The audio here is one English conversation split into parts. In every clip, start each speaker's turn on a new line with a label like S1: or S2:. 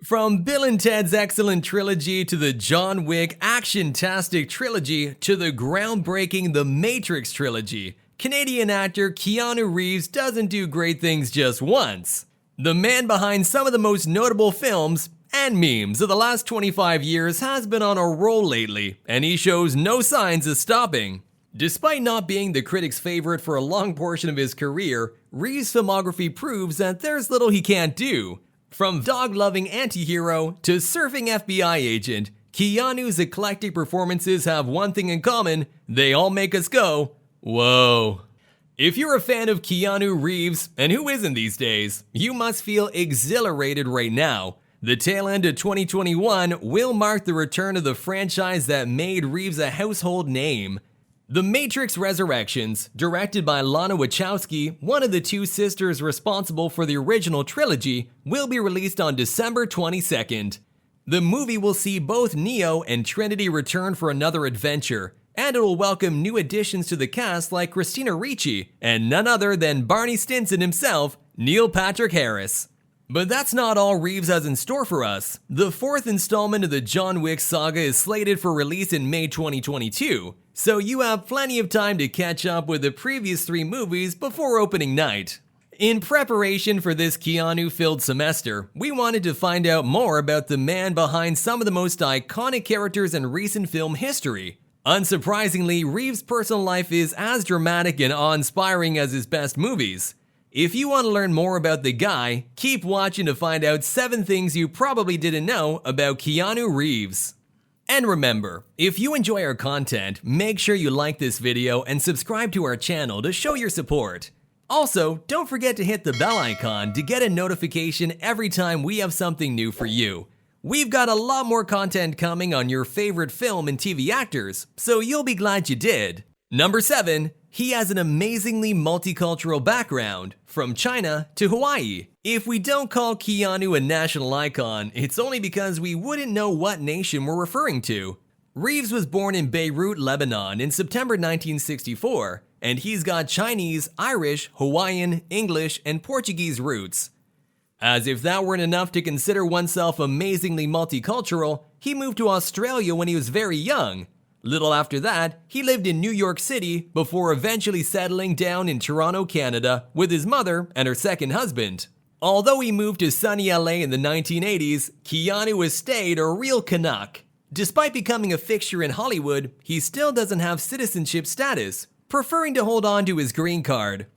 S1: From Bill and Ted's excellent trilogy to the John Wick action-tastic trilogy to the groundbreaking The Matrix trilogy, Canadian actor Keanu Reeves doesn't do great things just once. The man behind some of the most notable films and memes of the last 25 years has been on a roll lately, and he shows no signs of stopping. Despite not being the critics' favorite for a long portion of his career, Reeves' filmography proves that there's little he can't do. From dog-loving anti-hero to surfing FBI agent, Keanu's eclectic performances have one thing in common: they all make us go, whoa. If you're a fan of Keanu Reeves, and who isn't these days, you must feel exhilarated right now. The tail end of 2021 will mark the return of the franchise that made Reeves a household name. The Matrix Resurrections, directed by Lana Wachowski, one of the two sisters responsible for the original trilogy, will be released on December 22nd. The movie will see both Neo and Trinity return for another adventure, and it will welcome new additions to the cast like Christina Ricci and none other than Barney Stinson himself, Neil Patrick Harris. But that's not all Reeves has in store for us. The fourth installment of the John Wick saga is slated for release in May 2022, so you have plenty of time to catch up with the previous three movies before opening night. In preparation for this Keanu-filled semester, we wanted to find out more about the man behind some of the most iconic characters in recent film history. Unsurprisingly, Reeves' personal life is as dramatic and awe-inspiring as his best movies. If you want to learn more about the guy, keep watching to find out 7 things you probably didn't know about Keanu Reeves. And remember, if you enjoy our content, make sure you like this video and subscribe to our channel to show your support. Also, don't forget to hit the bell icon to get a notification every time we have something new for you. We've got a lot more content coming on your favorite film and TV actors, so you'll be glad you did. Number 7. He has an amazingly multicultural background, from China to Hawaii. If we don't call Keanu a national icon, it's only because we wouldn't know what nation we're referring to. Reeves was born in Beirut, Lebanon in September 1964, and he's got Chinese, Irish, Hawaiian, English, and Portuguese roots. As if that weren't enough to consider oneself amazingly multicultural, he moved to Australia when he was very young. Little after that, he lived in New York City before eventually settling down in Toronto, Canada with his mother and her second husband. Although he moved to sunny LA in the 1980s, Keanu has stayed a real Canuck. Despite becoming a fixture in Hollywood, he still doesn't have citizenship status, preferring to hold on to his green card.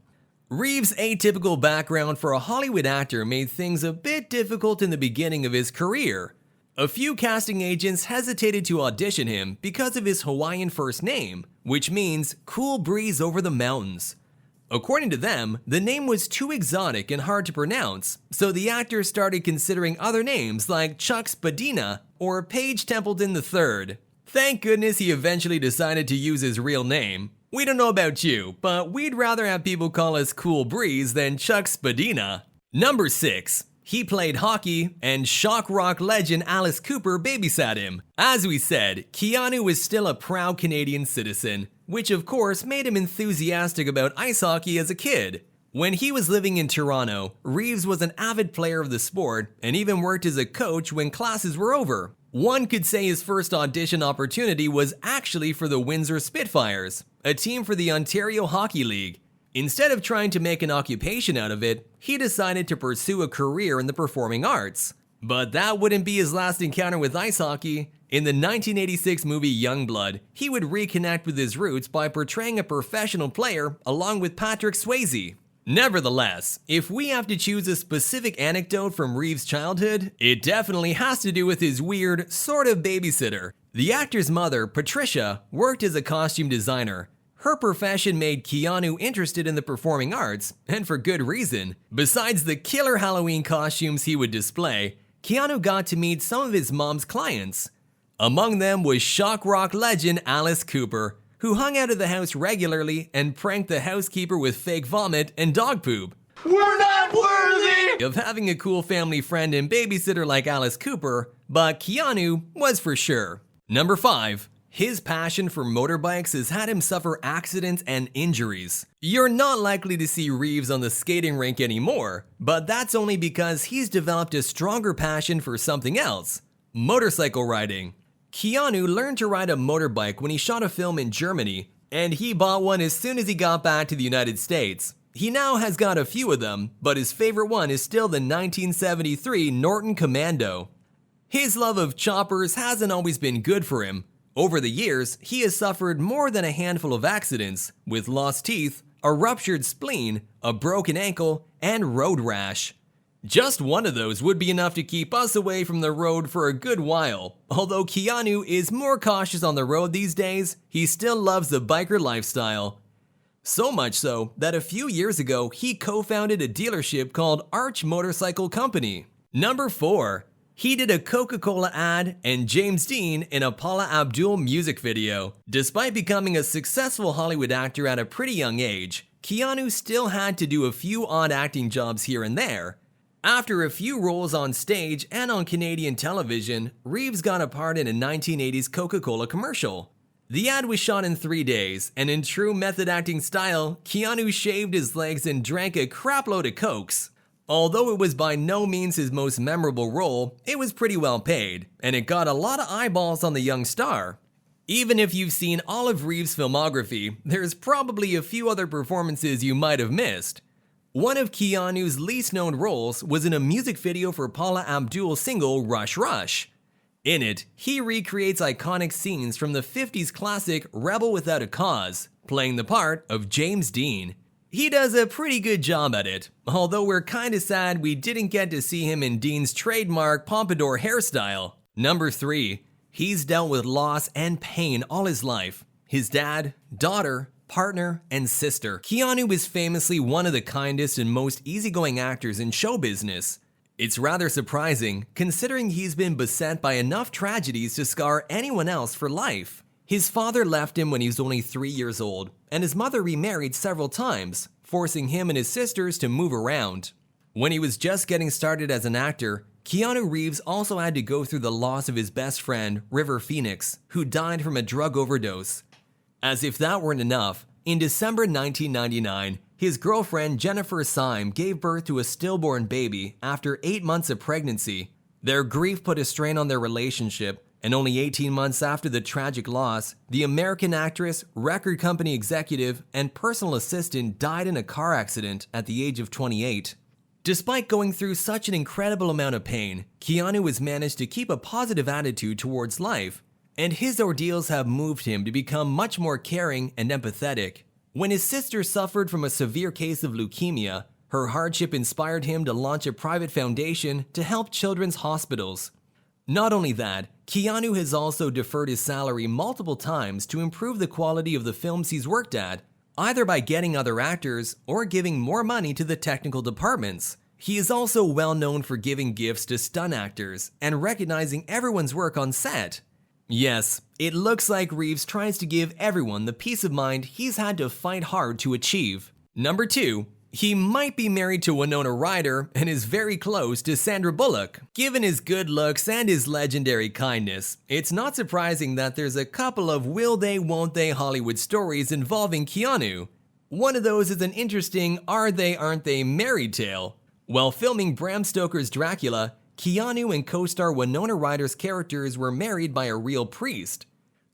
S1: Reeves' atypical background for a Hollywood actor made things a bit difficult in the beginning of his career. A few casting agents hesitated to audition him because of his Hawaiian first name, which means cool breeze over the mountains. According to them, the name was too exotic and hard to pronounce, so the actor started considering other names like Chuck Spadina or Paige Templeton III. Thank goodness he eventually decided to use his real name. We don't know about you, but we'd rather have people call us Cool Breeze than Chuck Spadina. Number 6. He played hockey, and shock rock legend Alice Cooper babysat him. As we said, Keanu was still a proud Canadian citizen, which of course made him enthusiastic about ice hockey as a kid. When he was living in Toronto, Reeves was an avid player of the sport and even worked as a coach when classes were over. One could say his first audition opportunity was actually for the Windsor Spitfires, a team for the Ontario Hockey League. Instead of trying to make an occupation out of it, he decided to pursue a career in the performing arts. But that wouldn't be his last encounter with ice hockey. In the 1986 movie Youngblood, he would reconnect with his roots by portraying a professional player along with Patrick Swayze. Nevertheless, if we have to choose a specific anecdote from Reeves' childhood, it definitely has to do with his weird, sort of babysitter. The actor's mother, Patricia, worked as a costume designer. Her profession made Keanu interested in the performing arts, and for good reason. Besides the killer Halloween costumes he would display, Keanu got to meet some of his mom's clients. Among them was shock rock legend Alice Cooper, who hung out of the house regularly and pranked the housekeeper with fake vomit and dog poop.
S2: We're not worthy
S1: of having a cool family friend and babysitter like Alice Cooper, but Keanu was for sure. Number 5. His passion for motorbikes has had him suffer accidents and injuries. You're not likely to see Reeves on the skating rink anymore, but that's only because he's developed a stronger passion for something else: motorcycle riding. Keanu learned to ride a motorbike when he shot a film in Germany, and he bought one as soon as he got back to the United States. He now has got a few of them, but his favorite one is still the 1973 Norton Commando. His love of choppers hasn't always been good for him. Over the years, he has suffered more than a handful of accidents, with lost teeth, a ruptured spleen, a broken ankle, and road rash. Just one of those would be enough to keep us away from the road for a good while. Although Keanu is more cautious on the road these days, he still loves the biker lifestyle. So much so that a few years ago, he co-founded a dealership called Arch Motorcycle Company. Number 4. He did a Coca-Cola ad and James Dean in a Paula Abdul music video. Despite becoming a successful Hollywood actor at a pretty young age, Keanu still had to do a few odd acting jobs here and there. After a few roles on stage and on Canadian television, Reeves got a part in a 1980s Coca-Cola commercial. The ad was shot in 3 days, and in true method acting style, Keanu shaved his legs and drank a crapload of Cokes. Although it was by no means his most memorable role, it was pretty well paid, and it got a lot of eyeballs on the young star. Even if you've seen all of Reeves' filmography, there's probably a few other performances you might have missed. One of Keanu's least known roles was in a music video for Paula Abdul's single Rush Rush. In it, he recreates iconic scenes from the 50s classic Rebel Without a Cause, playing the part of James Dean. He does a pretty good job at it, although we're kinda sad we didn't get to see him in Dean's trademark pompadour hairstyle. Number 3. He's dealt with loss and pain all his life. His dad, daughter, partner, and sister. Keanu is famously one of the kindest and most easygoing actors in show business. It's rather surprising, considering he's been beset by enough tragedies to scar anyone else for life. His father left him when he was only 3 years old, and his mother remarried several times, forcing him and his sisters to move around. When he was just getting started as an actor, Keanu Reeves also had to go through the loss of his best friend, River Phoenix, who died from a drug overdose. As if that weren't enough, in December 1999, his girlfriend Jennifer Syme gave birth to a stillborn baby after 8 months of pregnancy. Their grief put a strain on their relationship, and only 18 months after the tragic loss, the American actress, record company executive, and personal assistant died in a car accident at the age of 28. Despite going through such an incredible amount of pain, Keanu has managed to keep a positive attitude towards life, and his ordeals have moved him to become much more caring and empathetic. When his sister suffered from a severe case of leukemia, her hardship inspired him to launch a private foundation to help children's hospitals. Not only that, Keanu has also deferred his salary multiple times to improve the quality of the films he's worked at, either by getting other actors or giving more money to the technical departments. He is also well known for giving gifts to stunt actors and recognizing everyone's work on set. Yes, it looks like Reeves tries to give everyone the peace of mind he's had to fight hard to achieve. Number 2. He might be married to Winona Ryder and is very close to Sandra Bullock. Given his good looks and his legendary kindness, it's not surprising that there's a couple of will they won't they Hollywood stories involving Keanu. One of those is an interesting are they aren't they married tale. While filming Bram Stoker's Dracula, Keanu and co-star Winona Ryder's characters were married by a real priest.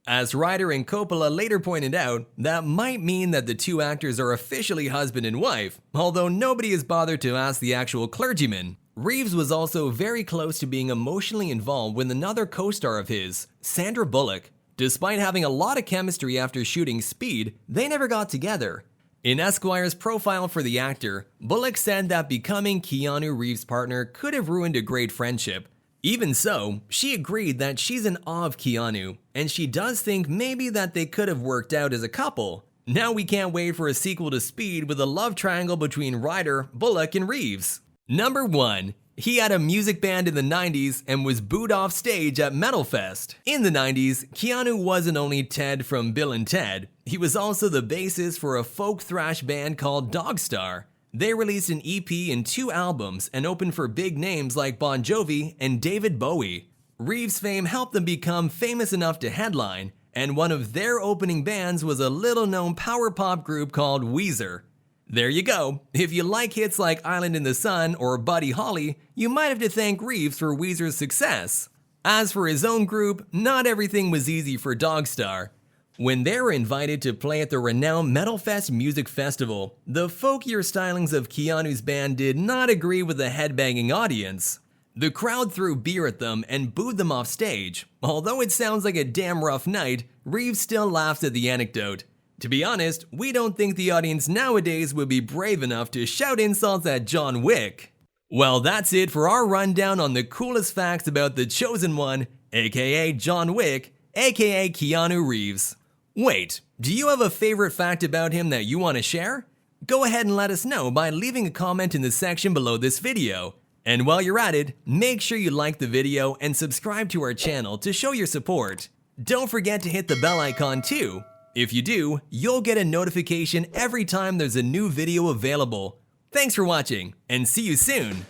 S1: As Ryder and Coppola later pointed out, that might mean that the two actors are officially husband and wife, although nobody has bothered to ask the actual clergyman. Reeves was also very close to being emotionally involved with another co-star of his, Sandra Bullock. Despite having a lot of chemistry after shooting Speed, they never got together. In Esquire's profile for the actor, Bullock said that becoming Keanu Reeves' partner could have ruined a great friendship. Even so, she agreed that she's in awe of Keanu, and she does think maybe that they could have worked out as a couple. Now we can't wait for a sequel to Speed with a love triangle between Ryder, Bullock, and Reeves. Number 1. He had a music band in the 90s and was booed off stage at Metal Fest. In the 90s, Keanu wasn't only Ted from Bill and Ted, he was also the bassist for a folk thrash band called Dogstar. They released an EP and 2 albums and opened for big names like Bon Jovi and David Bowie. Reeves' fame helped them become famous enough to headline, and one of their opening bands was a little-known power pop group called Weezer. There you go. If you like hits like Island in the Sun or Buddy Holly, you might have to thank Reeves for Weezer's success. As for his own group, not everything was easy for Dogstar. When they were invited to play at the renowned Metal Fest Music Festival, the folkier stylings of Keanu's band did not agree with the headbanging audience. The crowd threw beer at them and booed them off stage. Although it sounds like a damn rough night, Reeves still laughs at the anecdote. To be honest, we don't think the audience nowadays would be brave enough to shout insults at John Wick. Well, that's it for our rundown on the coolest facts about the Chosen One, aka John Wick, aka Keanu Reeves. Wait, do you have a favorite fact about him that you want to share? Go ahead and let us know by leaving a comment in the section below this video. And while you're at it, make sure you like the video and subscribe to our channel to show your support. Don't forget to hit the bell icon too. If you do, you'll get a notification every time there's a new video available. Thanks for watching, and see you soon!